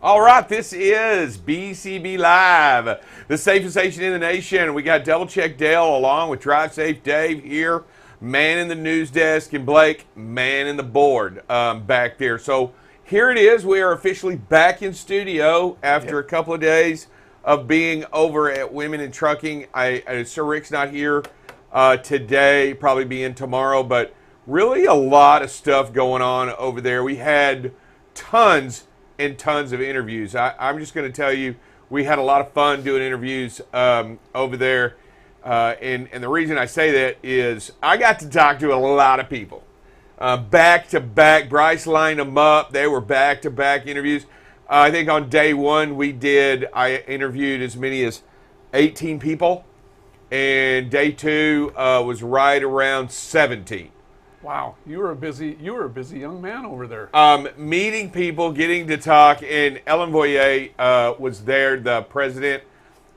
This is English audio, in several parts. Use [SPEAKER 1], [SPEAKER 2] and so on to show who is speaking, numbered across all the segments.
[SPEAKER 1] All right, this is BCB Live, the safest station in the nation. We got Double Check Dale along with Drive Safe Dave here, man in the news desk, and Blake, man in the board back there. So here it is. We are officially back in studio after a couple of days of being over at Women in Trucking. Sir Rick's not here today, probably be in tomorrow, but really a lot of stuff going on over there. We had tons and tons of interviews. I'm just going to tell you, we had a lot of fun doing interviews over there. And the reason I say that is I got to talk to a lot of people. Back to back. Bryce lined them up. They were back to back interviews. I think on day one I interviewed as many as 18 people. And day two was right around 17.
[SPEAKER 2] Wow, you were a busy young man over there.
[SPEAKER 1] Meeting people, getting to talk, and Ellen Voyer was there, the president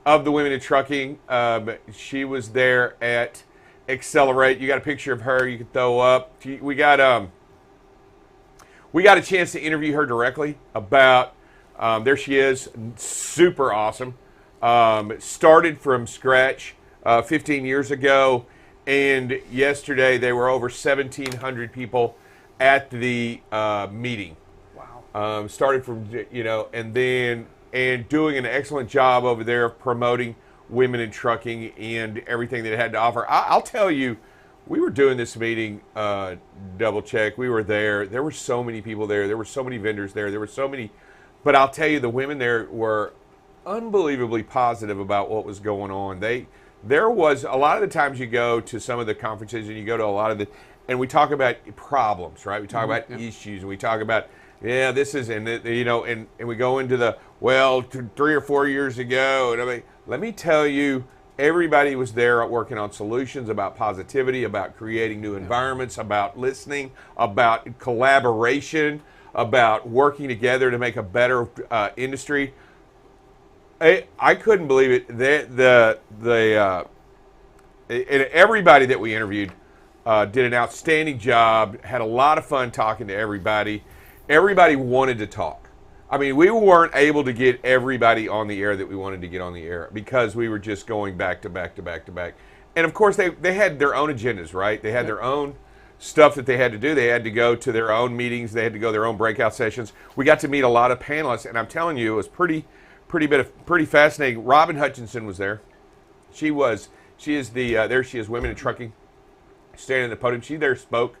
[SPEAKER 1] of the Women in Trucking. She was there at Accelerate. You got a picture of her you can throw up. We got a chance to interview her directly about. There she is, super awesome. Started from scratch 15 years ago. And yesterday, they were over 1,700 people at the meeting.
[SPEAKER 2] Wow.
[SPEAKER 1] Started from, and doing an excellent job over there of promoting women in trucking and everything that it had to offer. I'll tell you, we were doing this meeting, Double Check. We were there. There were so many people there. There were so many vendors there. There were so many. But I'll tell you, the women there were unbelievably positive about what was going on. There was a lot of the times you go to some of the conferences and you go to a lot of and we talk about problems, right? We talk about issues, and we talk about, this is, and we go into 3 or 4 years ago, and I mean, let me tell you, everybody was there working on solutions, about positivity, about creating new environments, about listening, about collaboration, about working together to make a better industry. I couldn't believe it. Everybody that we interviewed did an outstanding job. Had a lot of fun talking to everybody. Everybody wanted to talk. I mean, we weren't able to get everybody on the air that we wanted to get on the air because we were just going back to back to back to back. And of course, they had their own agendas, right? They had their own stuff that they had to do. They had to go to their own meetings. They had to go to their own breakout sessions. We got to meet a lot of panelists, and I'm telling you, it was pretty fascinating. Robin Hutchinson was there. She is Women in Trucking, standing at the podium. She there spoke,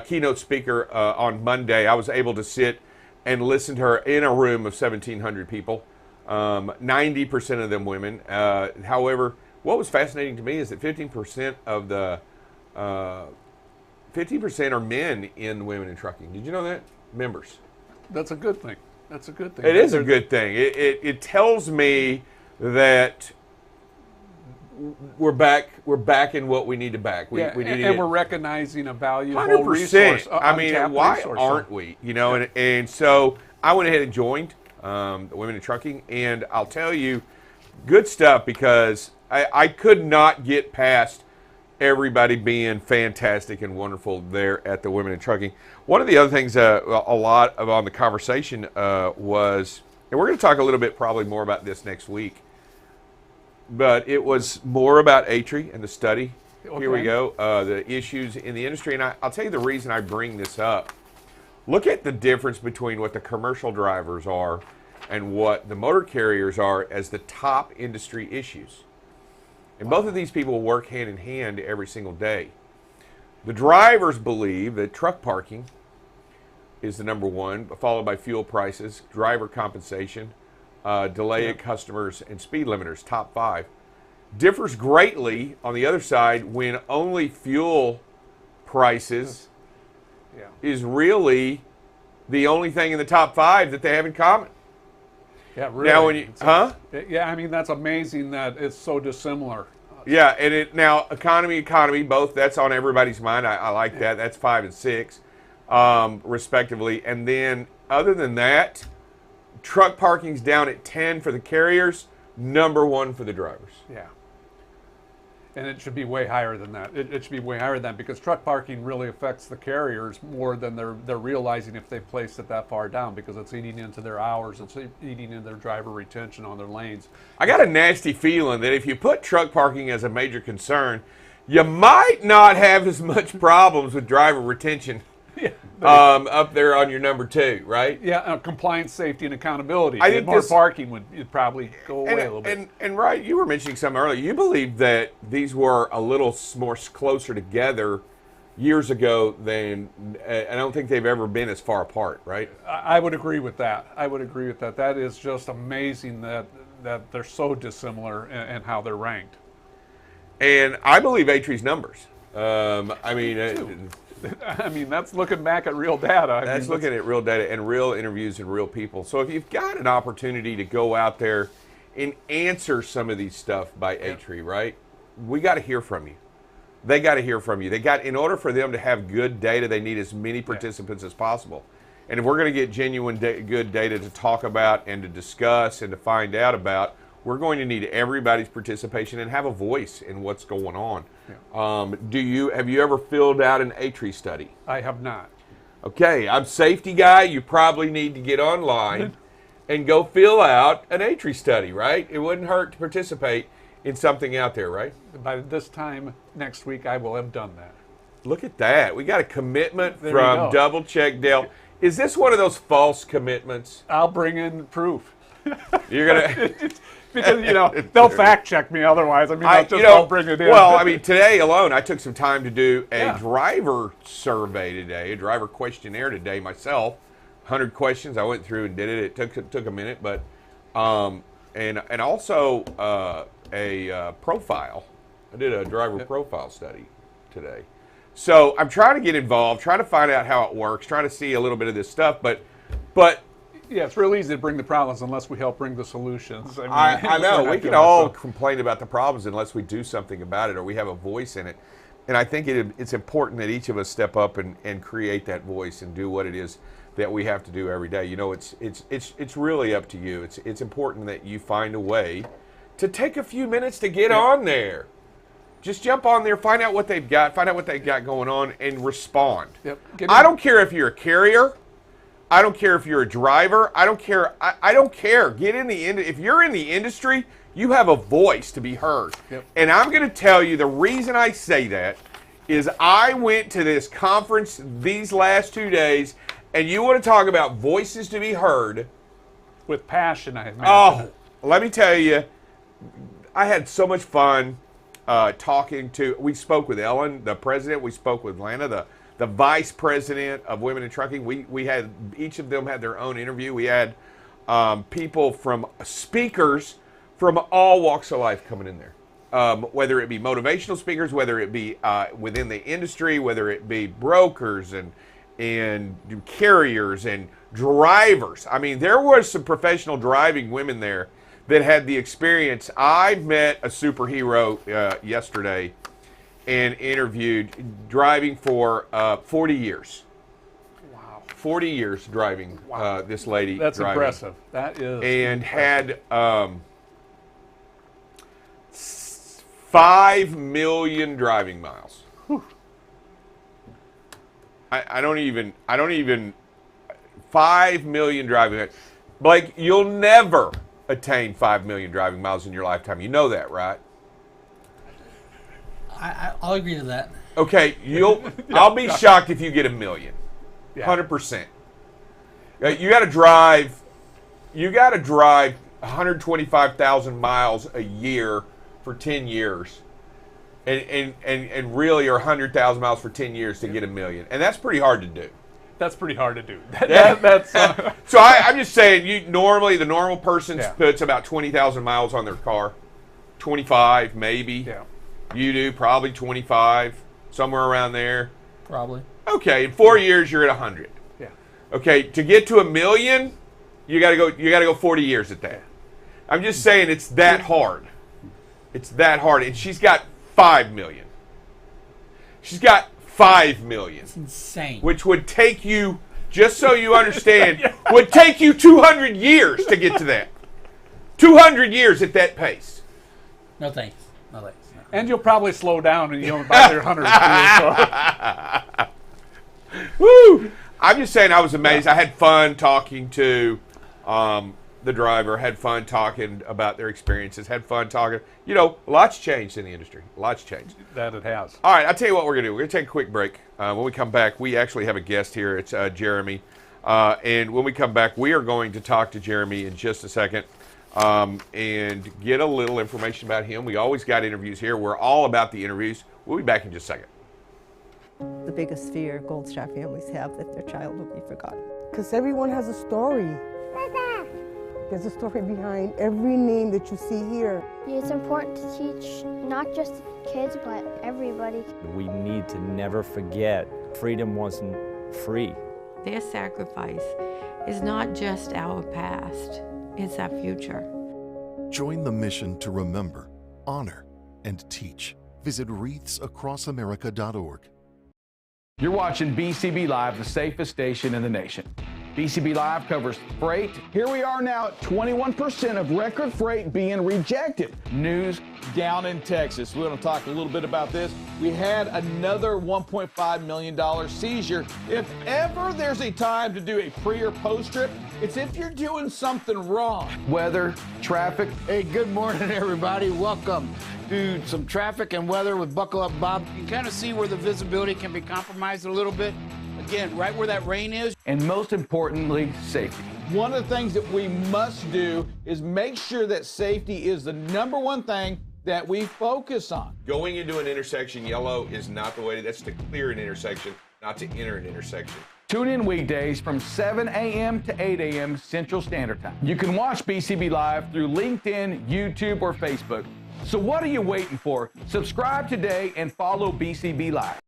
[SPEAKER 1] keynote speaker on Monday. I was able to sit and listen to her in a room of 1,700 people, 90% of them women. However, what was fascinating to me is that 15% of the 15% are men in Women in Trucking. Did you know that? Members.
[SPEAKER 2] That's a good thing. That's a good thing.
[SPEAKER 1] It is a good thing. It tells me that we're back in what we need to back. We need
[SPEAKER 2] and we're recognizing a valuable
[SPEAKER 1] 100%.
[SPEAKER 2] resource.
[SPEAKER 1] I mean, why aren't we? And so I went ahead and joined the Women in Trucking, and I'll tell you, good stuff, because I could not get past everybody being fantastic and wonderful there at the Women in Trucking. One of the other things a lot of on the conversation was, and we're going to talk a little bit probably more about this next week, but it was more about ATRI and the study. Okay. Here we go, the issues in the industry. And I'll tell you the reason I bring this up. Look at the difference between what the commercial drivers are and what the motor carriers are as the top industry issues. And both of these people work hand in hand every single day. The drivers believe that truck parking is the number one, followed by fuel prices, driver compensation, delay at customers, and speed limiters, top five. Differs greatly on the other side when only fuel prices is really the only thing in the top five that they have in common.
[SPEAKER 2] Yeah, really.
[SPEAKER 1] Now, when you,
[SPEAKER 2] Yeah, I mean, that's amazing that it's so dissimilar.
[SPEAKER 1] Yeah, and now economy, both, that's on everybody's mind. I like that. That's 5 and 6, respectively. And then, other than that, truck parking's down at 10 for the carriers, number 1 for the drivers.
[SPEAKER 2] Yeah. And it should be way higher than that. It should be way higher than that, because truck parking really affects the carriers more than they're realizing if they place it that far down, because it's eating into their hours, it's eating into their driver retention on their lanes.
[SPEAKER 1] I got a nasty feeling that if you put truck parking as a major concern, you might not have as much problems with driver retention
[SPEAKER 2] Yeah,
[SPEAKER 1] up there on your number 2, right?
[SPEAKER 2] yeah, compliance, safety, and accountability.
[SPEAKER 1] I think
[SPEAKER 2] more
[SPEAKER 1] this-
[SPEAKER 2] parking would probably go away a little bit.
[SPEAKER 1] And right, you were mentioning something earlier. You believe that these were a little more closer together years ago than, I don't think they've ever been as far apart, right?
[SPEAKER 2] I would agree with that. I would agree with that. That is just amazing that they're so dissimilar in how they're ranked.
[SPEAKER 1] And I believe A-Tree's numbers. I mean,
[SPEAKER 2] that's looking back at real data.
[SPEAKER 1] That's looking at real data and real interviews and real people. So if you've got an opportunity to go out there and answer some of these stuff by A-Tree, right? We got to hear from you. They got to hear from you. In order for them to have good data, they need as many participants as possible. And if we're going to get genuine good data to talk about and to discuss and to find out about, we're going to need everybody's participation and have a voice in what's going on. Yeah. Have you ever filled out an A-Tree study?
[SPEAKER 2] I have not.
[SPEAKER 1] Okay, I'm safety guy. You probably need to get online and go fill out an A-Tree study, right? It wouldn't hurt to participate in something out there, right?
[SPEAKER 2] By this time next week, I will have done that.
[SPEAKER 1] Look at that. We got a commitment
[SPEAKER 2] There you
[SPEAKER 1] from
[SPEAKER 2] go.
[SPEAKER 1] Double Check Dale. Is this one of those false commitments?
[SPEAKER 2] I'll bring in proof.
[SPEAKER 1] You're gonna
[SPEAKER 2] Because they'll fact check me otherwise. I mean, I'll bring it in.
[SPEAKER 1] Well, I mean, today alone, I took some time to do a
[SPEAKER 2] Yeah.
[SPEAKER 1] driver survey today, a driver questionnaire today myself. 100 questions. I went through and did it. It took a minute, but and also a profile. I did a driver profile study today. So I'm trying to get involved, trying to find out how it works, trying to see a little bit of this stuff, but.
[SPEAKER 2] yeah, it's real easy to bring the problems unless we help bring the solutions.
[SPEAKER 1] I know.
[SPEAKER 2] we're
[SPEAKER 1] We
[SPEAKER 2] not
[SPEAKER 1] can
[SPEAKER 2] doing
[SPEAKER 1] all
[SPEAKER 2] it, so-
[SPEAKER 1] complain about the problems unless we do something about it or we have a voice in it. And I think it's important that each of us step up and create that voice and do what it is that we have to do every day. You know, it's really up to you. It's important that you find a way to take a few minutes to get on there. Just jump on there, find out what they've got, going on, and respond.
[SPEAKER 2] Yep.
[SPEAKER 1] I don't care if you're a carrier. I don't care if you're a driver. I don't care. I don't care. Get in the if you're in the industry, you have a voice to be heard.
[SPEAKER 2] Yep.
[SPEAKER 1] And I'm going to tell you the reason I say that is I went to this conference these last 2 days, and you want to talk about voices to be heard.
[SPEAKER 2] With passion, I imagine.
[SPEAKER 1] Oh, let me tell you, I had so much fun talking to. We spoke with Ellen, the president. We spoke with Lana, the vice president of Women in Trucking. We had, each of them had their own interview. We had people from speakers from all walks of life coming in there, whether it be motivational speakers, whether it be within the industry, whether it be brokers and carriers and drivers. I mean, there was some professional driving women there that had the experience. I met a superhero yesterday and interviewed, driving for 40 years.
[SPEAKER 2] Wow.
[SPEAKER 1] 40 years driving, this lady.
[SPEAKER 2] That's
[SPEAKER 1] driving.
[SPEAKER 2] impressive. That is.
[SPEAKER 1] And
[SPEAKER 2] impressive.
[SPEAKER 1] had 5 million driving miles. I don't even 5 million driving miles. Blake, you'll never attain 5 million driving miles in your lifetime. You know that, right?
[SPEAKER 3] I'll agree to that.
[SPEAKER 1] Okay, I'll be shocked if you get 1 million.
[SPEAKER 2] Yeah.
[SPEAKER 1] 100%. You got to drive 125,000 miles a year for 10 years. And really, or 100,000 miles for 10 years to get 1 million. And that's pretty hard to do.
[SPEAKER 2] That's pretty hard to do.
[SPEAKER 1] That's so I'm just saying, the normal person puts about 20,000 miles on their car. 25 maybe.
[SPEAKER 2] Yeah.
[SPEAKER 1] You do probably 25, somewhere around there.
[SPEAKER 3] Probably.
[SPEAKER 1] Okay, in 4 years you're at 100.
[SPEAKER 2] Yeah.
[SPEAKER 1] Okay, to get to 1 million, you got to go 40 years at that. I'm just saying it's that hard. It's that hard, and she's got 5 million. She's got 5 million.
[SPEAKER 3] It's insane.
[SPEAKER 1] Which would take you, just so you understand, would take you 200 years to get to that. 200 years at that pace.
[SPEAKER 3] No thanks. No thanks. No.
[SPEAKER 2] And you'll probably slow down and you'll buy your 100
[SPEAKER 1] Woo! I'm just saying I was amazed. I had fun talking to the driver, had fun talking about their experiences, had fun talking. You know, lots changed in the industry. Lots changed.
[SPEAKER 2] That it has.
[SPEAKER 1] All right, I'll tell you what we're going to do. We're going to take a quick break. When we come back, we actually have a guest here. It's Jeremy. And when we come back, we are going to talk to Jeremy in just a second and get a little information about him. We always got interviews here. We're all about the interviews. We'll be back in just a second.
[SPEAKER 4] The biggest fear Gold Star families have that their child will be forgotten.
[SPEAKER 5] Because everyone has a story. There's a story behind every name that you see here.
[SPEAKER 6] It's important to teach not just kids, but everybody.
[SPEAKER 7] We need to never forget freedom wasn't free.
[SPEAKER 8] Their sacrifice is not just our past, it's our future.
[SPEAKER 9] Join the mission to remember, honor, and teach. Visit wreathsacrossamerica.org.
[SPEAKER 10] You're watching BCB Live, the safest station in the nation. BCB Live covers freight. Here we are now at 21% of record freight being rejected. News down in Texas. We're going to talk a little bit about this. We had another $1.5 million seizure. If ever there's a time to do a pre or post trip, it's if you're doing something wrong. Weather, traffic.
[SPEAKER 11] Hey, good morning, everybody. Welcome to some traffic and weather with Buckle Up Bob. You can kind of see where the visibility can be compromised a little bit. Again, right where that rain is.
[SPEAKER 10] And most importantly, safety. One of the things that we must do is make sure that safety is the number one thing that we focus on.
[SPEAKER 1] Going into an intersection, yellow is not the way. That's to clear an intersection, not to enter an intersection.
[SPEAKER 10] Tune in weekdays from 7 a.m. to 8 a.m. Central Standard Time. You can watch BCB Live through LinkedIn, YouTube, or Facebook. So what are you waiting for? Subscribe today and follow BCB Live.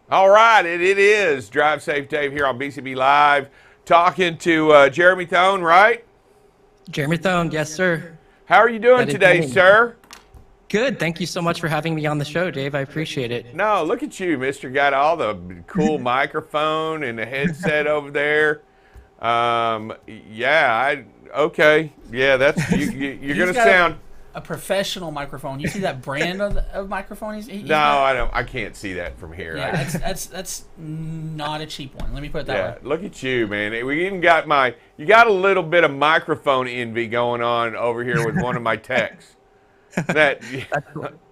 [SPEAKER 1] All right, it is Drive Safe Dave here on BCB Live, talking to Jeremy Thone, right?
[SPEAKER 3] Jeremy Thone, yes, sir.
[SPEAKER 1] How are you doing today, sir?
[SPEAKER 3] Good. Thank you so much for having me on the show, Dave. I appreciate it.
[SPEAKER 1] No, look at you, mister. Got all the cool microphone and the headset over there. Okay. Yeah, that's you're going to sound...
[SPEAKER 12] A professional microphone. You see that brand of microphone?
[SPEAKER 1] No, I don't. I can't see that from here.
[SPEAKER 12] Yeah, that's not a cheap one. Let me put it that way.
[SPEAKER 1] Look at you, man. We even got you got a little bit of microphone envy going on over here with one of my techs.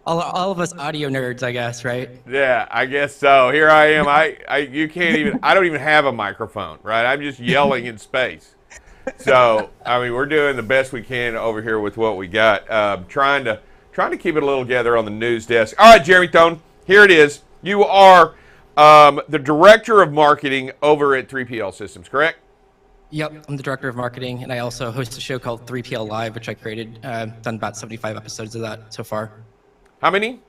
[SPEAKER 3] All of us audio nerds, I guess, right?
[SPEAKER 1] Yeah, I guess so. Here I am. You can't even. I don't even have a microphone, right? I'm just yelling in space. So, I mean, we're doing the best we can over here with what we got. Trying to keep it a little together on the news desk. All right, Jeremy Thone, here it is. You are the director of marketing over at 3PL Systems, correct?
[SPEAKER 3] Yep, I'm the director of marketing, and I also host a show called 3PL Live, which I created. Done about 75 episodes of that so far.
[SPEAKER 1] How many?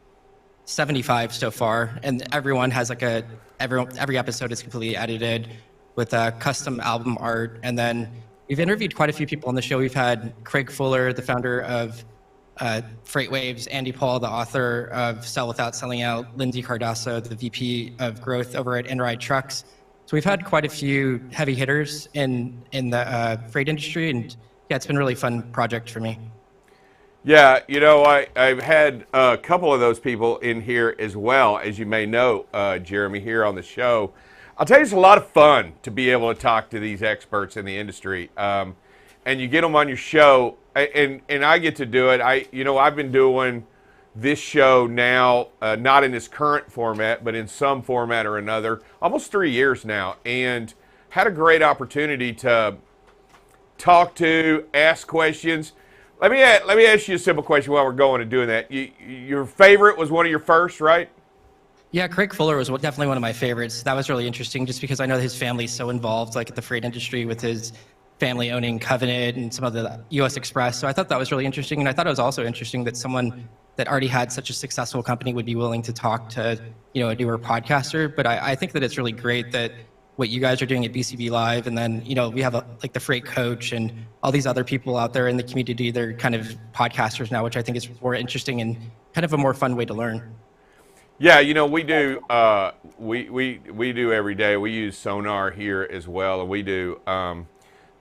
[SPEAKER 3] 75 so far, and everyone has every episode is completely edited with custom album art, and then we've interviewed quite a few people on the show. We've had Craig Fuller, the founder of FreightWaves, Andy Paul, the author of Sell Without Selling Out, Lindsay Cardasso, the VP of Growth over at Enride Trucks. So we've had quite a few heavy hitters in the freight industry, and yeah, it's been a really fun project for me.
[SPEAKER 1] Yeah, you know, I've had a couple of those people in here as well, as you may know, Jeremy, here on the show. I'll tell you, it's a lot of fun to be able to talk to these experts in the industry, and you get them on your show, and I get to do it. I've been doing this show now, not in its current format, but in some format or another, almost 3 years now, and had a great opportunity to talk to, ask questions. Let me ask you a simple question while we're going and doing that. Your favorite was one of your first, right?
[SPEAKER 3] Yeah, Craig Fuller was definitely one of my favorites. That was really interesting just because I know his family's so involved, like at the freight industry with his family owning Covenant and some of the U.S. Express. So I thought that was really interesting. And I thought it was also interesting that someone that already had such a successful company would be willing to talk to, a newer podcaster. But I think that it's really great that what you guys are doing at BCB Live, and then, we have like the Freight Coach and all these other people out there in the community. They're kind of podcasters now, which I think is more interesting and kind of a more fun way to learn.
[SPEAKER 1] Yeah, we do. We do every day. We use Sonar here as well, and we do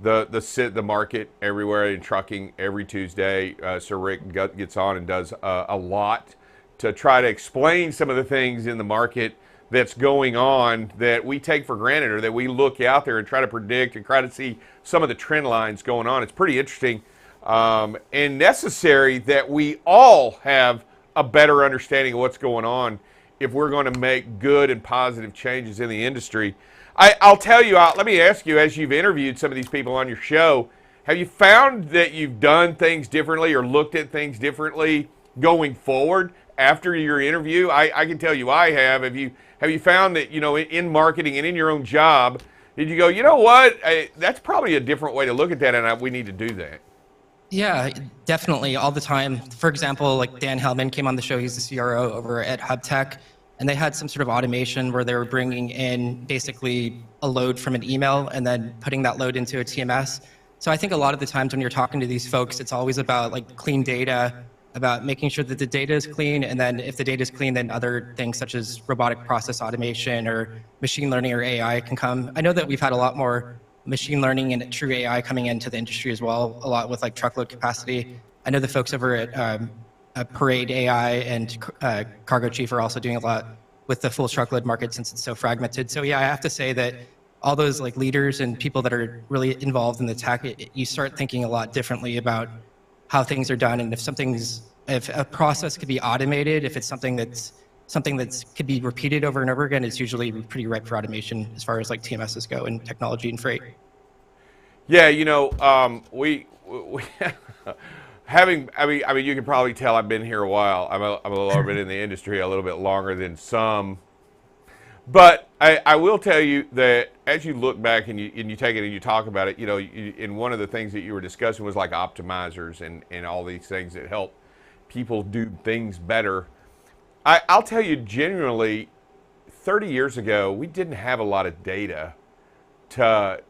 [SPEAKER 1] the market everywhere in trucking every Tuesday. Sir Rick gets on and does a lot to try to explain some of the things in the market that's going on that we take for granted, or that we look out there and try to predict and try to see some of the trend lines going on. It's pretty interesting and necessary that we all have a better understanding of what's going on if we're going to make good and positive changes in the industry. I'll tell you, let me ask you, as you've interviewed some of these people on your show, have you found that you've done things differently or looked at things differently going forward after your interview? I can tell you I have. Have you found that, in marketing and in your own job, did you go, you know what, that's probably a different way to look at that, and we need to do that?
[SPEAKER 3] Yeah, definitely, all the time. For example, like Dan Hellman came on the show. He's the CRO over at HubTech, and they had some sort of automation where they were bringing in basically a load from an email and then putting that load into a TMS. So I think a lot of the times when you're talking to these folks, it's always about like clean data, about making sure that the data is clean, and then if the data is clean, then other things such as robotic process automation or machine learning or AI can come. I know that we've had a lot more machine learning and true AI coming into the industry as well, a lot with like truckload capacity. I know the folks over at Parade AI and Cargo Chief are also doing a lot with the full truckload market since it's so fragmented. So yeah, I have to say that all those like leaders and people that are really involved in the tech, you start thinking a lot differently about how things are done, and if a process could be automated, if it's something that's could be repeated over and over again, it's usually pretty ripe for automation as far as like TMSs go in technology and freight.
[SPEAKER 1] Yeah, we you can probably tell I've been here a while. I'm a little bit in the industry a little bit longer than some. But I will tell you that as you look back and you take it and you talk about it, and one of the things that you were discussing was like optimizers and all these things that help people do things better. I'll tell you genuinely, 30 years ago, we didn't have a lot of data to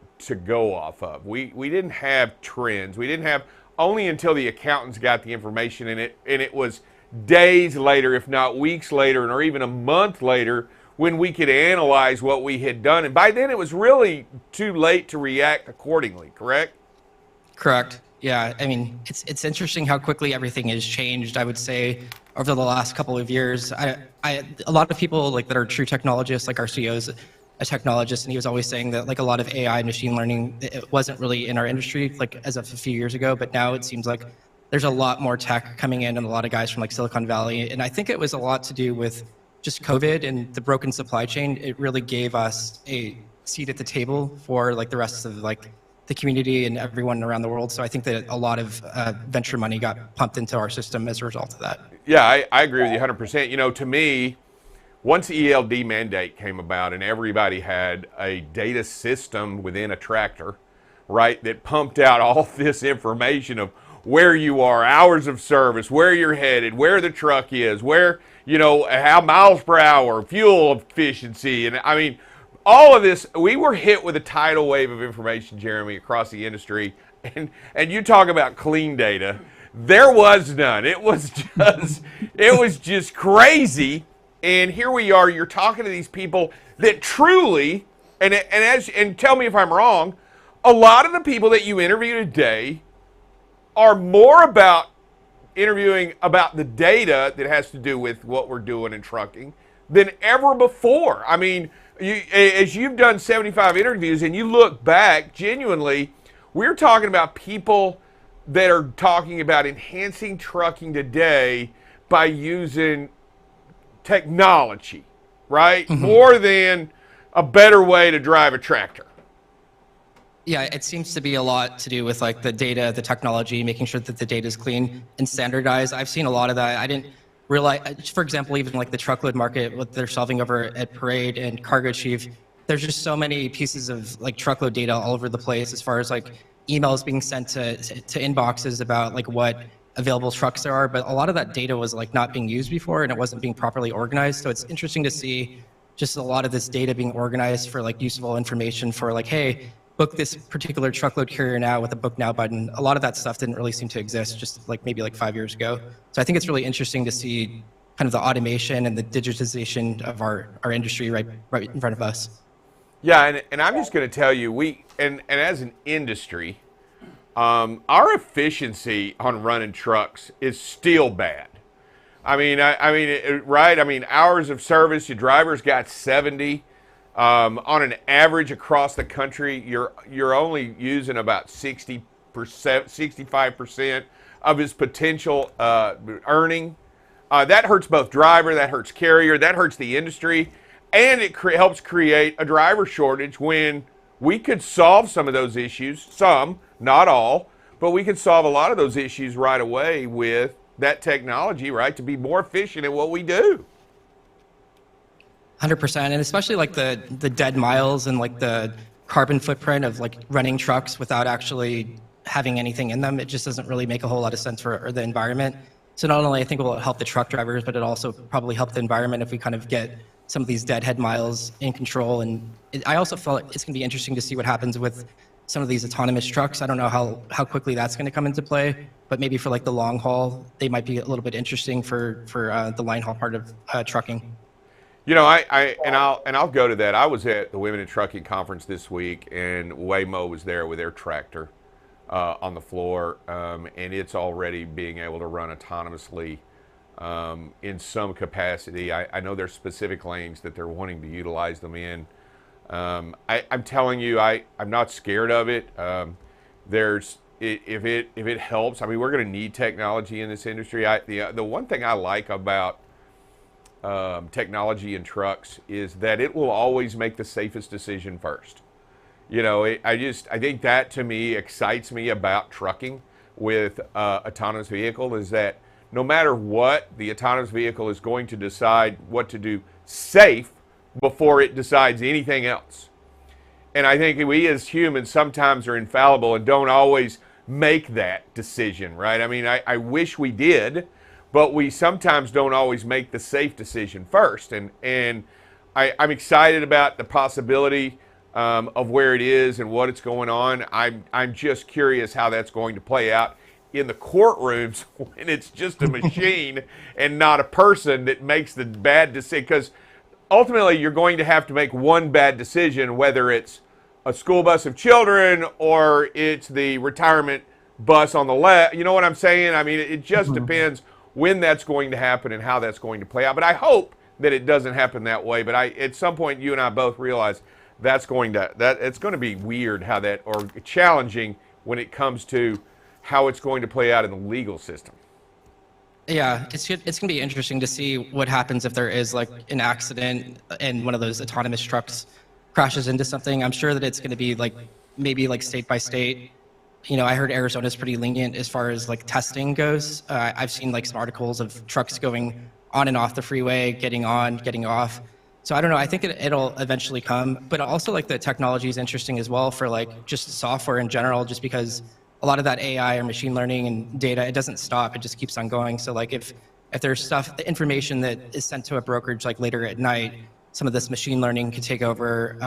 [SPEAKER 1] go off of. We didn't have trends. We didn't have, only until the accountants got the information in it, and it was days later, if not weeks later, or even a month later, when we could analyze what we had done. And by then it was really too late to react accordingly, correct?
[SPEAKER 3] Correct. Yeah, I mean, it's interesting how quickly everything has changed, I would say, over the last couple of years. A lot of people like that are true technologists, like our CEO is a technologist, and he was always saying that like a lot of AI machine learning, it wasn't really in our industry like as of a few years ago, but now it seems like there's a lot more tech coming in and a lot of guys from like Silicon Valley. And I think it was a lot to do with just COVID and the broken supply chain. It really gave us a seat at the table for like the rest of like the community and everyone around the world. So I think that a lot of venture money got pumped into our system as a result of that.
[SPEAKER 1] Yeah, I agree with you 100%. To me, once the ELD mandate came about and everybody had a data system within a tractor, right, that pumped out all this information of where you are, hours of service, where you're headed, where the truck is, where, how miles per hour, fuel efficiency. And I mean, all of this, we were hit with a tidal wave of information, Jeremy, across the industry. And you talk about clean data. There was none. It was just crazy. And here we are, you're talking to these people that truly, and tell me if I'm wrong, a lot of the people that you interview today are more about interviewing about the data that has to do with what we're doing in trucking than ever before. I mean, as you've done 75 interviews and you look back, genuinely, we're talking about people that are talking about enhancing trucking today by using technology, right? Mm-hmm. More than a better way to drive a tractor.
[SPEAKER 3] Yeah, it seems to be a lot to do with like the data, the technology, making sure that the data is clean and standardized. I've seen a lot of that. I didn't realize, for example, even like the truckload market, what they're solving over at Parade and Cargo Chief, there's just so many pieces of like truckload data all over the place as far as like emails being sent to inboxes about like what available trucks there are, but a lot of that data was like not being used before and it wasn't being properly organized. So it's interesting to see just a lot of this data being organized for like useful information for like, hey, book this particular truckload carrier now with a book now button. A lot of that stuff didn't really seem to exist just like maybe like 5 years ago. So I think it's really interesting to see kind of the automation and the digitization of our industry right in front of us.
[SPEAKER 1] Yeah, and I'm just going to tell you, and as an industry, our efficiency on running trucks is still bad. I mean, right? I mean, hours of service, your driver's got 70. On an average across the country, you're only using about 60%, 65% of his potential earning. That hurts both driver, that hurts carrier, that hurts the industry, and it helps create a driver shortage when we could solve some of those issues, some, not all, but we could solve a lot of those issues right away with that technology, right, to be more efficient at what we do.
[SPEAKER 3] 100%, and especially like the dead miles and like the carbon footprint of like running trucks without actually having anything in them. It just doesn't really make a whole lot of sense for the environment. So not only I think it will help the truck drivers, but it also probably help the environment if we kind of get some of these deadhead miles in control. And I also felt it's going to be interesting to see what happens with some of these autonomous trucks. I don't know how quickly that's going to come into play, but maybe for like the long haul, they might be a little bit interesting for the line haul part of trucking.
[SPEAKER 1] You know, I'll go to that. I was at the Women in Trucking conference this week, and Waymo was there with their tractor on the floor, and it's already being able to run autonomously in some capacity. I know there's specific lanes that they're wanting to utilize them in. I'm telling you, I'm not scared of it. If it helps, I mean, we're going to need technology in this industry. The one thing I like about technology in trucks is that it will always make the safest decision first. You know, I think that to me excites me about trucking with autonomous vehicle is that no matter what, the autonomous vehicle is going to decide what to do safe before it decides anything else. And I think we as humans sometimes are infallible and don't always make that decision, right? I mean, I wish we did, but we sometimes don't always make the safe decision first. And I'm excited about the possibility of where it is and what it's going on. I'm just curious how that's going to play out in the courtrooms when it's just a machine and not a person that makes the bad decision. Because ultimately, you're going to have to make one bad decision, whether it's a school bus of children or it's the retirement bus on the left. You know what I'm saying? I mean, it just depends when that's going to happen and how that's going to play out. But I hope that it doesn't happen that way. But at some point, you and I both realize it's going to be weird how that, or challenging when it comes to how it's going to play out in the legal system.
[SPEAKER 3] Yeah, it's going to be interesting to see what happens if there is like an accident and one of those autonomous trucks crashes into something. I'm sure that it's going to be like maybe like state by state. You know, I heard Arizona's pretty lenient as far as like testing goes. I've seen like some articles of trucks going on and off the freeway, getting on, getting off. So I don't know. I think it'll eventually come, but also like the technology is interesting as well for like just software in general, just because a lot of that AI or machine learning and data, it doesn't stop. It just keeps on going. So like if there's stuff, the information that is sent to a brokerage like later at night, some of this machine learning could take over,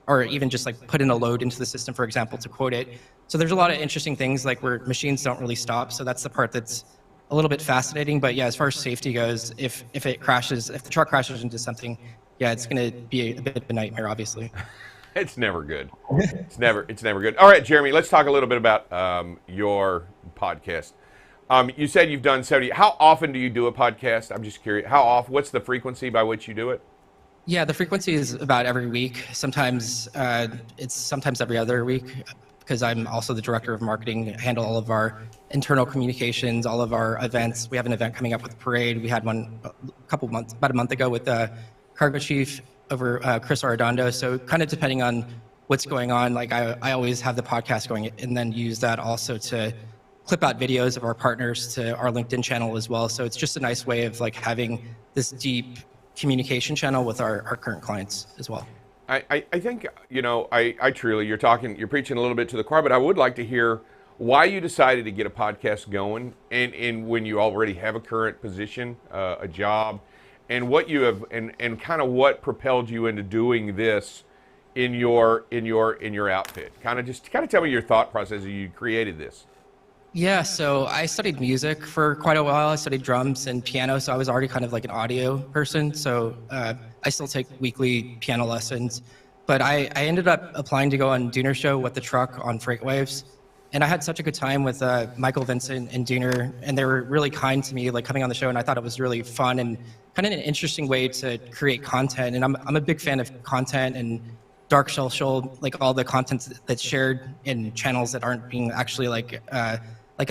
[SPEAKER 3] or even just like put in a load into the system, for example, to quote it. So there's a lot of interesting things like where machines don't really stop. So that's the part that's a little bit fascinating. But yeah, as far as safety goes, if the truck crashes into something, yeah, it's going to be a bit of a nightmare, obviously.
[SPEAKER 1] It's never good. It's never good. All right, Jeremy, let's talk a little bit about your podcast. You said you've done 70. How often do you do a podcast? I'm just curious. How often? What's the frequency by which you do it?
[SPEAKER 3] Yeah, the frequency is about every week. Sometimes it's every other week because I'm also the director of marketing, handle all of our internal communications, all of our events. We have an event coming up with the parade. We had one about a month ago with the cargo chief over Chris Arredondo. So kind of depending on what's going on, like I always have the podcast going and then use that also to clip out videos of our partners to our LinkedIn channel as well. So it's just a nice way of like having this deep communication channel with our current clients as well.
[SPEAKER 1] I think, you know, I truly, you're preaching a little bit to the choir, but I would like to hear why you decided to get a podcast going, and when you already have a current position, a job, and what you have, and kind of what propelled you into doing this in your outfit. Kind of tell me your thought process as you created this.
[SPEAKER 3] Yeah, so I studied music for quite a while. I studied drums and piano, so I was already kind of like an audio person. So I still take weekly piano lessons. But I ended up applying to go on Dooner Show with the truck on Freight Waves. And I had such a good time with Michael Vincent and Dooner, and they were really kind to me, like coming on the show, and I thought it was really fun and kind of an interesting way to create content. And I'm a big fan of content and dark social, like all the content that's shared in channels that aren't being actually like a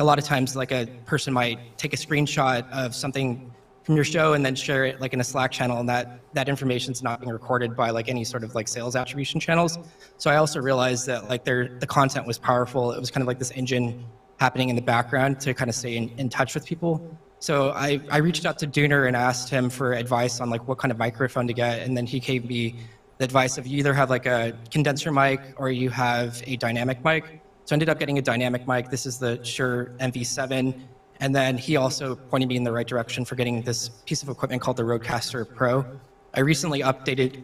[SPEAKER 3] lot of times like a person might take a screenshot of something from your show and then share it like in a Slack channel, and that information is not being recorded by like any sort of like sales attribution channels. So I also realized that like the content was powerful. It was kind of like this engine happening in the background to kind of stay in touch with people. So I reached out to Dooner and asked him for advice on like what kind of microphone to get, and then he gave me the advice of you either have like a condenser mic or you have a dynamic mic. So I ended up getting a dynamic mic. This is the Shure MV7. And then he also pointed me in the right direction for getting this piece of equipment called the Rodecaster Pro. I recently updated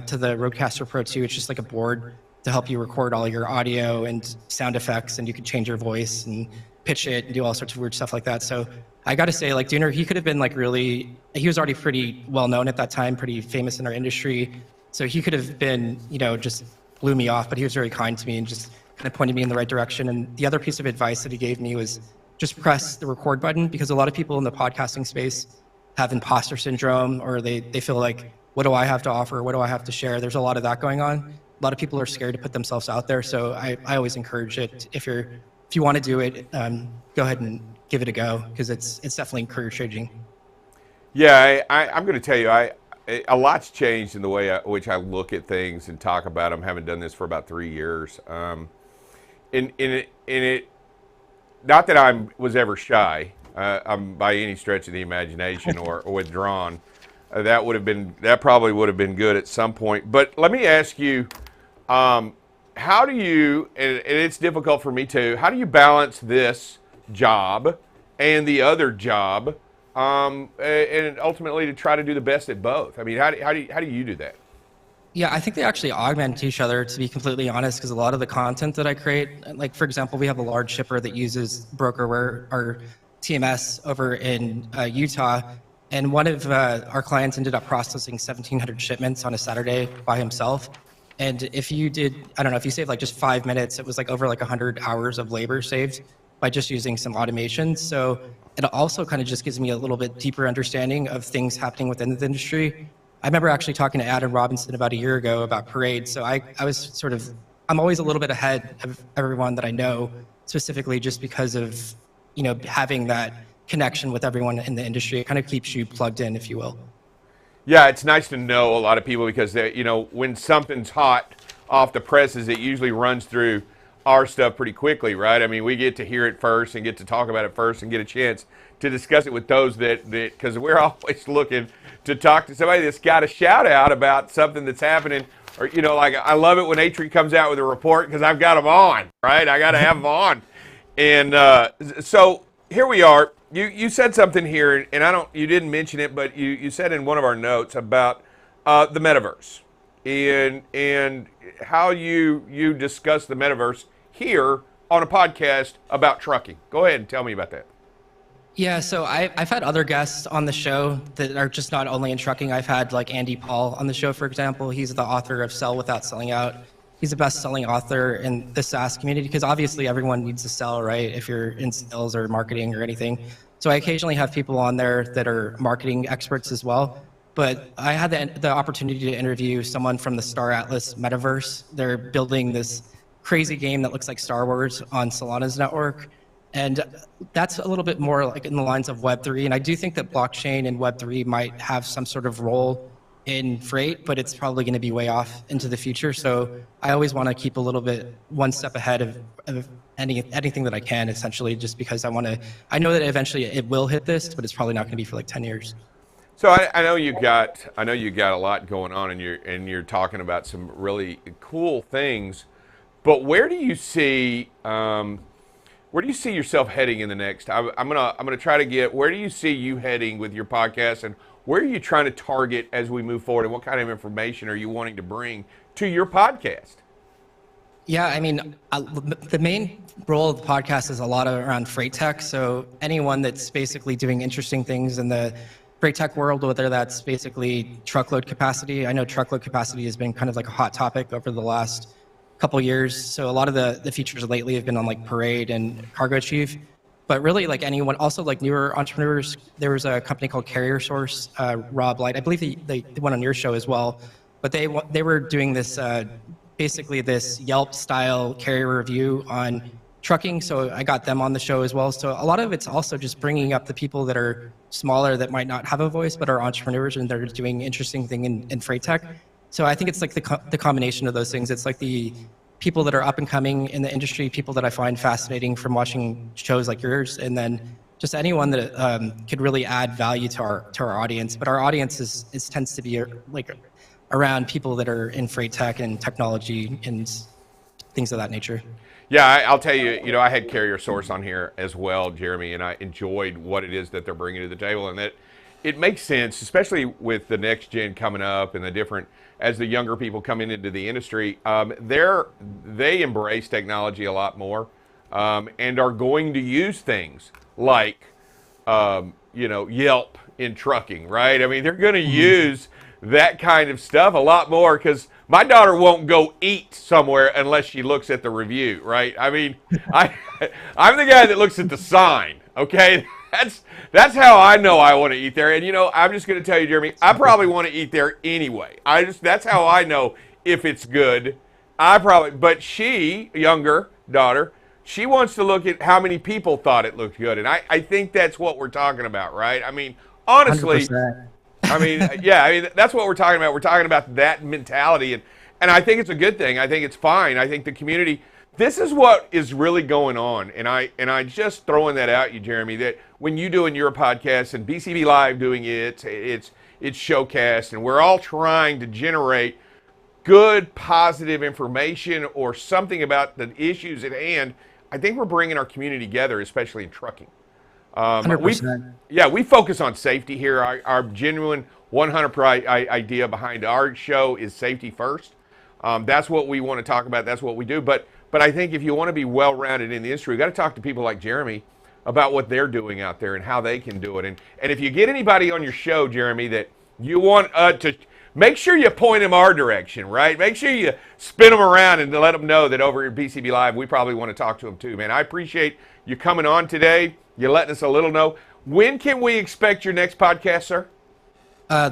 [SPEAKER 3] to the Rodecaster Pro 2. It's just like a board to help you record all your audio and sound effects, and you can change your voice and pitch it and do all sorts of weird stuff like that. So I got to say, like Dooner, he could have been like he was already pretty well known at that time, pretty famous in our industry. So he could have been, just blew me off, but he was very kind to me and just kind of pointed me in the right direction. And the other piece of advice that he gave me was just press the record button, because a lot of people in the podcasting space have imposter syndrome, or they feel like, what do I have to offer? What do I have to share? There's a lot of that going on. A lot of people are scared to put themselves out there. So I always encourage it. If you want to do it, go ahead and give it a go, because it's definitely encouraging.
[SPEAKER 1] Yeah, I'm going to tell you, a lot's changed in the way which I look at things and talk about them. Having done this for about 3 years, in it, not that I was ever shy, I'm by any stretch of the imagination or withdrawn. That probably would have been good at some point. But let me ask you, how do you? And it's difficult for me too. How do you balance this job and the other job? And ultimately to try to do the best at both. I mean, how do you do that?
[SPEAKER 3] Yeah, I think they actually augment each other, to be completely honest, because a lot of the content that I create, like for example, we have a large shipper that uses Brokerware or TMS over in Utah, and one of our clients ended up processing 1,700 shipments on a Saturday by himself. And if you did, I don't know, if you saved like just 5 minutes, it was like over like 100 hours of labor saved by just using some automation. So it also kind of just gives me a little bit deeper understanding of things happening within the industry. I remember actually talking to Adam Robinson about a year ago about Parade. So I was I'm always a little bit ahead of everyone that I know, specifically just because of, having that connection with everyone in the industry. It kind of keeps you plugged in, if you will.
[SPEAKER 1] Yeah, it's nice to know a lot of people, because when something's hot off the presses, it usually runs through our stuff pretty quickly, right? I mean, we get to hear it first and get to talk about it first and get a chance to discuss it with those that because we're always looking to talk to somebody that's got a shout out about something that's happening. Or, like I love it when Atri comes out with a report, because I've got them on, right? I got to have them on. And so here we are. You said something here, and you didn't mention it, but you said in one of our notes about the metaverse and how you discuss the metaverse here on a podcast about trucking. Go ahead and tell me about that.
[SPEAKER 3] Yeah, so I've had other guests on the show that are just not only in trucking. I've had like Andy Paul on the show, for example. He's the author of Sell Without Selling Out. He's a best-selling author in the SaaS community, because obviously everyone needs to sell, right? If you're in sales or marketing or anything. So I occasionally have people on there that are marketing experts as well. But I had the opportunity to interview someone from the Star Atlas metaverse. They're building this crazy game that looks like Star Wars on Solana's network. And that's a little bit more like in the lines of Web3. And I do think that blockchain and Web3 might have some sort of role in freight, but it's probably going to be way off into the future. So I always want to keep a little bit one step ahead of anything that I can, essentially, just because I know that eventually it will hit this, but it's probably not going to be for like 10 years.
[SPEAKER 1] So I know you got a lot going on, and you're talking about some really cool things. But where do you see where do you see yourself heading in the next? I'm gonna try to get, where do you see you heading with your podcast, and where are you trying to target as we move forward, and what kind of information are you wanting to bring to your podcast?
[SPEAKER 3] Yeah, I mean, the main role of the podcast is a lot around freight tech. So anyone that's basically doing interesting things in the freight tech world, whether that's basically truckload capacity. I know truckload capacity has been kind of like a hot topic over the last couple years. So a lot of the features lately have been on like Parade and Cargo Chief. But really, like anyone, also like newer entrepreneurs, there was a company called Carrier Source, Rob Light. I believe they went on your show as well. But they were doing this, basically this Yelp-style carrier review on trucking. So I got them on the show as well. So a lot of it's also just bringing up the people that are smaller that might not have a voice, but are entrepreneurs and they're doing interesting thing in freight tech. So I think it's like the combination of those things. It's like the people that are up and coming in the industry, people that I find fascinating from watching shows like yours, and then just anyone that could really add value to our audience. But our audience tends to be like around people that are in freight tech and technology and things of that nature.
[SPEAKER 1] Yeah, I'll tell you, I had Carrier Source on here as well, Jeremy, and I enjoyed what it is that they're bringing to the table, and that it makes sense, especially with the next gen coming up and as the younger people coming into the industry, they embrace technology a lot more, and are going to use things like, Yelp in trucking, right? I mean, they're going to use that kind of stuff a lot more, because my daughter won't go eat somewhere unless she looks at the review, right? I mean, I'm the guy that looks at the sign, okay? That's how I know I want to eat there. And, I'm just going to tell you, Jeremy, I probably want to eat there anyway. That's how I know if it's good. But younger daughter, she wants to look at how many people thought it looked good. And I think that's what we're talking about, right? I mean, honestly,
[SPEAKER 3] 100%.
[SPEAKER 1] That's what we're talking about. We're talking about that mentality, and I think it's a good thing. I think it's fine. I think the community, this is what is really going on, and I just throwing that out you, Jeremy, that when you doing your podcast and BCB Live doing it's showcast, and we're all trying to generate good, positive information or something about the issues at hand, I think we're bringing our community together, especially in trucking.
[SPEAKER 3] 100%.
[SPEAKER 1] We focus on safety here. Our genuine 100% idea behind our show is safety first. That's what we want to talk about. That's what we do. But I think if you want to be well-rounded in the industry, we've got to talk to people like Jeremy about what they're doing out there and how they can do it. And if you get anybody on your show, Jeremy, that you want to make sure you point them our direction, right? Make sure you spin them around and let them know that over at BCB Live, we probably want to talk to them too, man. I appreciate you coming on today. You're letting us a little know. When can we expect your next podcast, sir?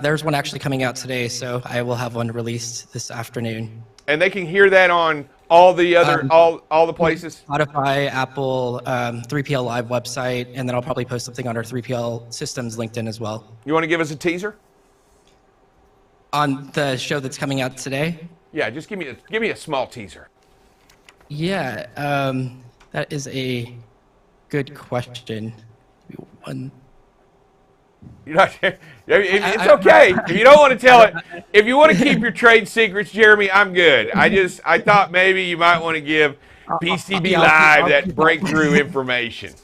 [SPEAKER 3] There's one actually coming out today, so I will have one released this afternoon.
[SPEAKER 1] And they can hear that on all the other all the places?
[SPEAKER 3] Spotify, Apple, 3PL Live website, and then I'll probably post something on our 3PL Systems LinkedIn as well.
[SPEAKER 1] You want to give us a teaser?
[SPEAKER 3] On the show that's coming out today?
[SPEAKER 1] Yeah, just give me a small teaser.
[SPEAKER 3] Yeah, that is a good question.
[SPEAKER 1] It's okay. If you don't want to tell it, if you want to keep your trade secrets, Jeremy, I'm good. I thought maybe you might want to give BCB Live that breakthrough information.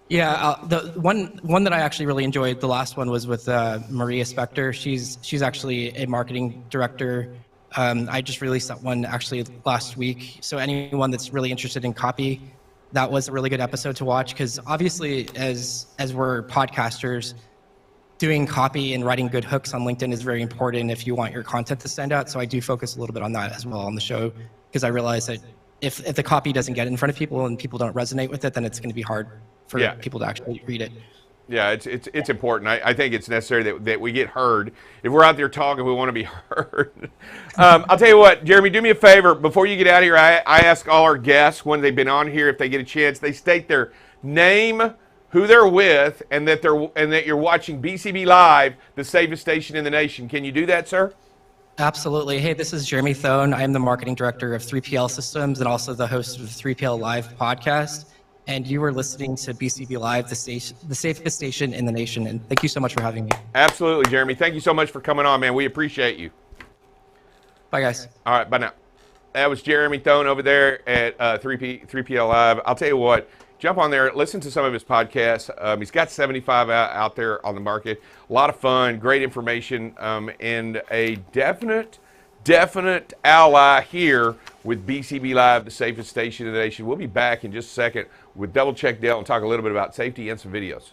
[SPEAKER 3] Yeah, the one that I actually really enjoyed, the last one was with Maria Spector. She's actually a marketing director. I just released that one actually last week. So anyone that's really interested in copy, that was a really good episode to watch, because obviously as we're podcasters, doing copy and writing good hooks on LinkedIn is very important if you want your content to stand out. So I do focus a little bit on that as well on the show, because I realize that if the copy doesn't get in front of people and people don't resonate with it, then it's going to be hard for people to actually read it.
[SPEAKER 1] Yeah, it's important. I think it's necessary that we get heard. If we're out there talking, we want to be heard. I'll tell you what, Jeremy, do me a favor. Before you get out of here, I ask all our guests when they've been on here, if they get a chance, they state their name, who they're with, and that you're watching BCB Live, the safest station in the nation. Can you do that, sir?
[SPEAKER 3] Absolutely. Hey, this is Jeremy Thone. I am the marketing director of 3PL Systems and also the host of the 3PL Live podcast. And you are listening to BCB Live, the safest station in the nation. And thank you so much for having me.
[SPEAKER 1] Absolutely, Jeremy. Thank you so much for coming on, man. We appreciate you.
[SPEAKER 3] Bye, guys.
[SPEAKER 1] All right, bye now. That was Jeremy Thone over there at 3PL Live. I'll tell you what, jump on there, listen to some of his podcasts. He's got 75 out there on the market. A lot of fun, great information, and a definite ally here with BCB Live, the safest station in the nation. We'll be back in just a second with Double Check Dale and talk a little bit about safety and some videos.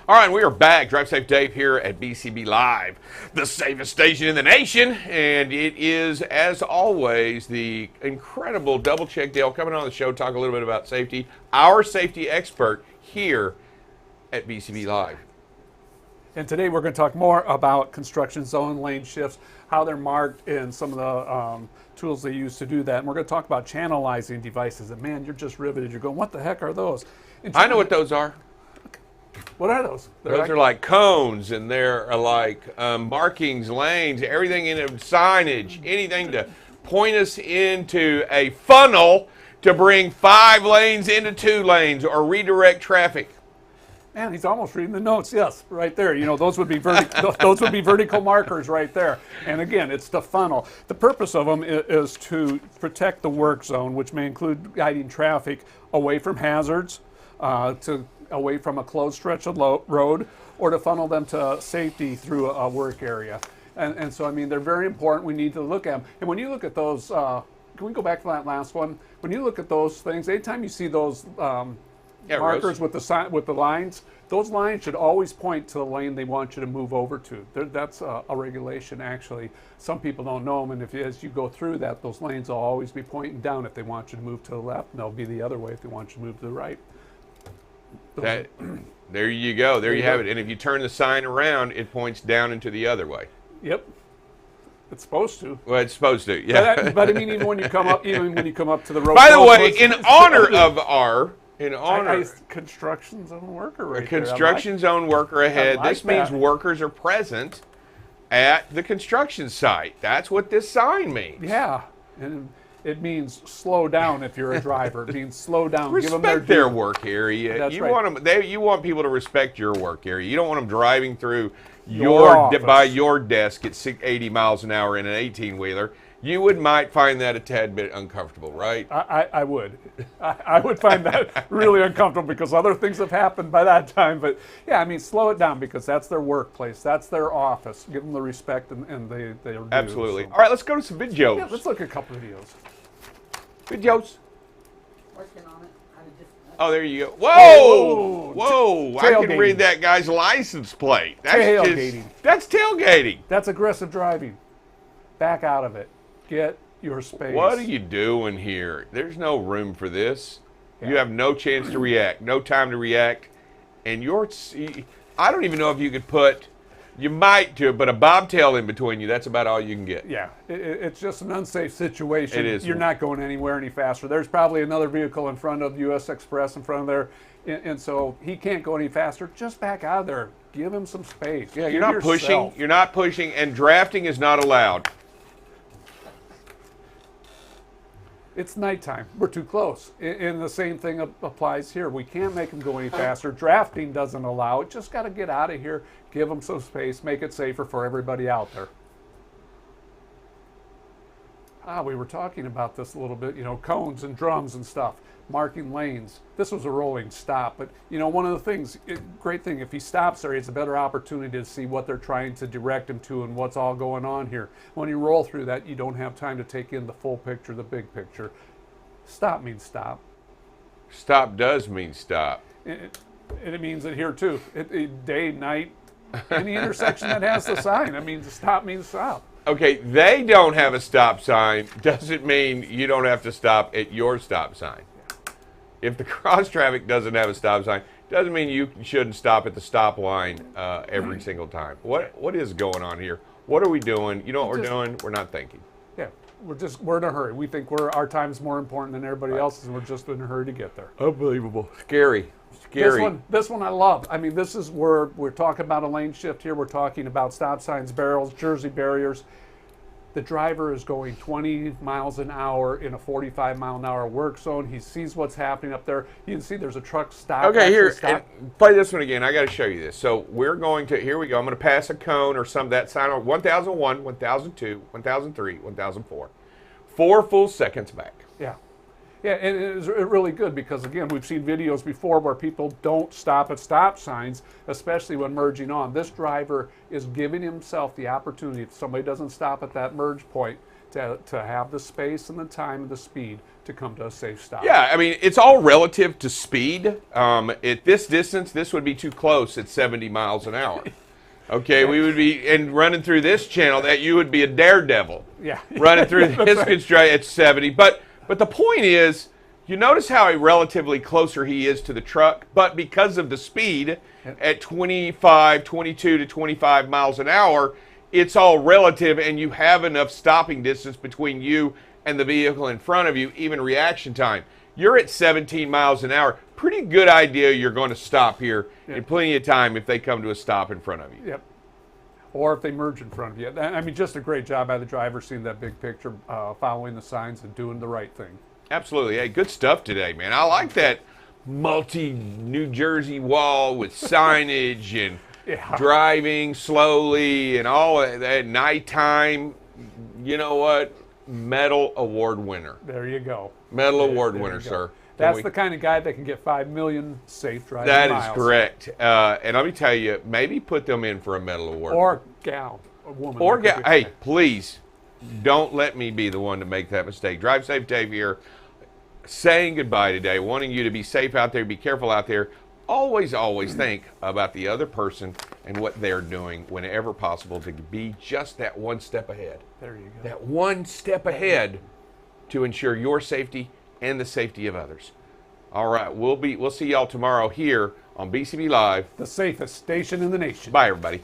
[SPEAKER 1] All right, we are back. Drive Safe Dave here at BCB Live, the safest station in the nation. And it is, as always, the incredible Double Check Dale coming on the show, talk a little bit about safety. Our safety expert here at BCB Live.
[SPEAKER 2] And today we're going to talk more about construction zone lane shifts, how they're marked, and some of the tools they use to do that. And we're going to talk about channelizing devices. And man, you're just riveted. You're going, what the heck are those?
[SPEAKER 1] I know what those are.
[SPEAKER 2] What are those?
[SPEAKER 1] Those are like cones, and they're like markings, lanes, everything in it, signage, anything to point us into a funnel to bring 5 lanes into 2 lanes or redirect traffic.
[SPEAKER 2] Man, he's almost reading the notes. Yes, right there. You know, those would be those would be vertical markers right there. And again, it's the funnel. The purpose of them is to protect the work zone, which may include guiding traffic away from hazards, away from a closed stretch of road, or to funnel them to safety through a work area. And so, I mean, they're very important. We need to look at them. And when you look at those, can we go back to that last one? When you look at those things, anytime you see those markers with the lines, those lines should always point to the lane they want you to move over to. That's a regulation, actually. Some people don't know them, and as you go through that, those lanes will always be pointing down if they want you to move to the left, and they'll be the other way if they want you to move to the right.
[SPEAKER 1] There you go. There you have it. And if you turn the sign around, it points down into the other way.
[SPEAKER 2] Yep. It's supposed to.
[SPEAKER 1] Well, it's supposed to. Yeah.
[SPEAKER 2] But I mean, even when you come up to the road.
[SPEAKER 1] By the way, in honor of our
[SPEAKER 2] construction zone worker right
[SPEAKER 1] construction zone worker ahead. This means workers are present at the construction site. That's what this sign means.
[SPEAKER 2] Yeah. And it means slow down if you're a driver. It means slow down.
[SPEAKER 1] Respect
[SPEAKER 2] Give them
[SPEAKER 1] their work area.
[SPEAKER 2] That's
[SPEAKER 1] you
[SPEAKER 2] right.
[SPEAKER 1] want them. You want people to respect your work area. You don't want them driving through by your desk at 80 miles an hour in an 18-wheeler. You might find that a tad bit uncomfortable, right?
[SPEAKER 2] I would. I would find that really uncomfortable because other things have happened by that time. But yeah, I mean, slow it down because that's their workplace. That's their office. Give them the respect and they do.
[SPEAKER 1] Absolutely.
[SPEAKER 2] So.
[SPEAKER 1] All right, let's go to some videos.
[SPEAKER 2] Yeah, let's look at a couple of videos.
[SPEAKER 1] Videos.
[SPEAKER 12] Working on it.
[SPEAKER 1] Oh, there you go. Whoa! Whoa! I can read that guy's license plate. That's
[SPEAKER 2] tailgating.
[SPEAKER 1] That's tailgating.
[SPEAKER 2] That's aggressive driving. Back out of it. Get your space.
[SPEAKER 1] What are you doing here? There's no room for this. Yeah. You have no chance to react, no time to react. And I don't even know if you could put, you might do, but a bobtail in between you, that's about all you can get.
[SPEAKER 2] Yeah, it's just an unsafe situation.
[SPEAKER 1] It is.
[SPEAKER 2] You're not going anywhere any faster. There's probably another vehicle in front of US Express in front of there. And so he can't go any faster. Just back out of there. Give him some space.
[SPEAKER 1] Yeah, you're not pushing. You're not pushing, and drafting is not allowed.
[SPEAKER 2] It's nighttime. We're too close. And the same thing applies here. We can't make them go any faster. Drafting doesn't allow it. Just got to get out of here, give them some space, make it safer for everybody out there. We were talking about this a little bit, you know, cones and drums and stuff, marking lanes. This was a rolling stop, but, you know, one of the things, great thing, if he stops there, it's a better opportunity to see what they're trying to direct him to and what's all going on here. When you roll through that, you don't have time to take in the full picture, the big picture. Stop means stop.
[SPEAKER 1] Stop does mean stop.
[SPEAKER 2] And it means it here too. Day, night, any intersection that has the sign, I mean, stop means stop.
[SPEAKER 1] Okay, they don't have a stop sign. Doesn't mean you don't have to stop at your stop sign. If the cross traffic doesn't have a stop sign, doesn't mean you shouldn't stop at the stop line every single time. What is going on here? What are we doing? You know what we're doing? We're not thinking.
[SPEAKER 2] Yeah, we're in a hurry. We think our time's more important than everybody else's, and we're just in a hurry to get there.
[SPEAKER 1] Unbelievable. Scary.
[SPEAKER 2] This one I love. I mean, this is where we're talking about a lane shift here. We're talking about stop signs, barrels, Jersey barriers. The driver is going 20 miles an hour in a 45-mile-an-hour work zone. He sees what's happening up there. You can see there's a truck stop.
[SPEAKER 1] Okay, here, play this one again. I got to show you this. So we're going to, here we go. I'm going to pass a cone or some that sign on 1001, 1002, 1003, 1004. 4 full seconds back.
[SPEAKER 2] Yeah. Yeah, and it's really good because, again, we've seen videos before where people don't stop at stop signs, especially when merging on. This driver is giving himself the opportunity, if somebody doesn't stop at that merge point, to have the space and the time and the speed to come to a safe stop.
[SPEAKER 1] Yeah, I mean, it's all relative to speed. At this distance, this would be too close at 70 miles an hour. Okay, we would be, and running through this channel, that you would be a daredevil.
[SPEAKER 2] Yeah.
[SPEAKER 1] Running through this constraint at 70. But the point is, you notice how relatively closer he is to the truck, but because of the speed at 22 to 25 miles an hour, it's all relative, and you have enough stopping distance between you and the vehicle in front of you, even reaction time. You're at 17 miles an hour. Pretty good idea you're going to stop here in plenty of time if they come to a stop in front of you.
[SPEAKER 2] Yep. Or if they merge in front of you. I mean, just a great job by the driver seeing that big picture, following the signs and doing the right thing.
[SPEAKER 1] Absolutely. Hey, good stuff today, man. I like that multi-New Jersey wall with signage and driving slowly and all that nighttime. You know what? Medal award winner.
[SPEAKER 2] There you go.
[SPEAKER 1] Medal award winner, sir.
[SPEAKER 2] That's the kind of guy that can get 5 million safe driving
[SPEAKER 1] miles.
[SPEAKER 2] miles.
[SPEAKER 1] That is correct. And let me tell you, maybe put them in for a medal award.
[SPEAKER 2] Or gal, a woman.
[SPEAKER 1] Or gal. Hey, please, don't let me be the one to make that mistake. Drive Safe Dave here, saying goodbye today, wanting you to be safe out there, be careful out there. Always, always think about the other person and what they're doing whenever possible to be just that one step ahead.
[SPEAKER 2] There you go.
[SPEAKER 1] That one step ahead to ensure your safety and the safety of others. All right, we'll see y'all tomorrow here on BCB Live,
[SPEAKER 2] the safest station in the nation.
[SPEAKER 1] Bye, everybody.